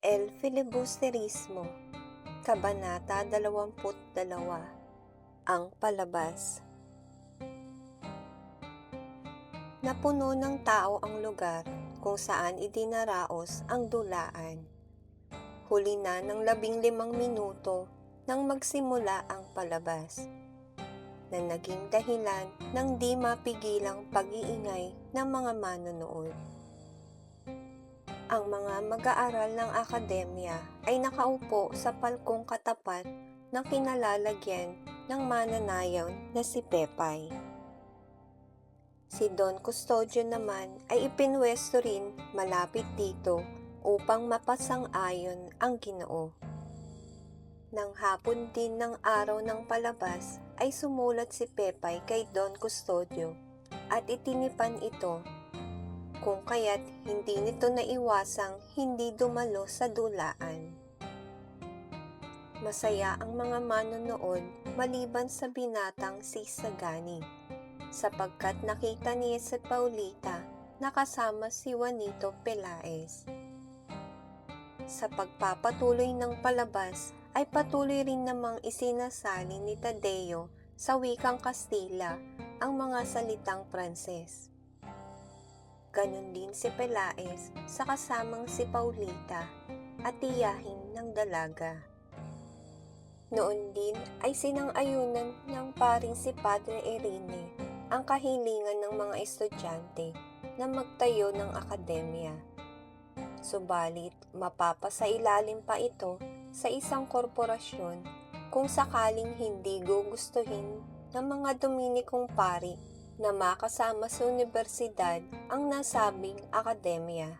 El Filibusterismo, Kabanata 22, Ang Palabas. Napuno ng tao ang lugar kung saan idinaraos ang dulaan. Huli na ng 15 minuto nang magsimula ang palabas, na naging dahilan ng di mapigilang pag-iingay ng mga manonood. Ang mga mag-aaral ng akademya ay nakaupo sa palkong katapat ng kinalalagyan ng mananayaw na si Pepay. Si Don Custodio naman ay ipinwesto rin malapit dito upang mapasang-ayon ang Ginoo. Nang hapon din ng araw ng palabas ay sumulat si Pepay kay Don Custodio at itinipan ito, kung kaya't hindi nito naiwasang hindi dumalo sa dulaan. Masaya ang mga manonood maliban sa binatang si Sagani, sapagkat nakita niya si Paulita na kasama si Juanito Pelaez. Sa pagpapatuloy ng palabas ay patuloy rin namang isinasali ni Tadeo sa wikang Kastila ang mga salitang Pranses. Ganon din si Pelaez sa kasamang si Paulita at tiyahin ng dalaga. Noon din ay sinang-ayunan ng paring si Padre Irene ang kahilingan ng mga estudyante na magtayo ng akademya. Subalit mapapasailalim pa ito sa isang korporasyon kung sakaling hindi gugustuhin ng mga Dominikong pari na makasama sa universidad ang nasabing akademya.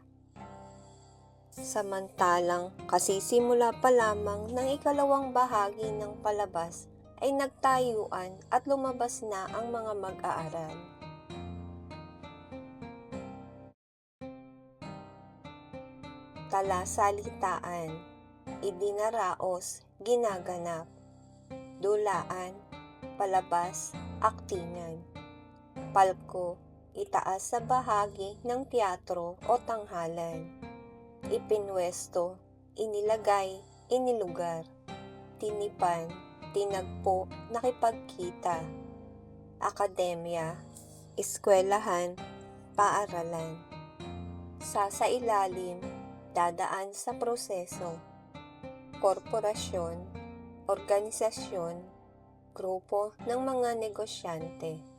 Samantalang kasisimula pa lamang ng ikalawang bahagi ng palabas ay nagtayuan at lumabas na ang mga mag-aaral. Talasalitaan, idinaraos, ginaganap. Dulaan, palabas, aktingan. Palko, itaas sa bahagi ng teatro o tanghalan. Ipinwesto, inilagay, inilugar. Tinipan, tinagpo, nakipagkita. Akademya, eskwelahan, paaralan. Sasailalim, dadaan sa proseso. Korporasyon, organisasyon, grupo ng mga negosyante.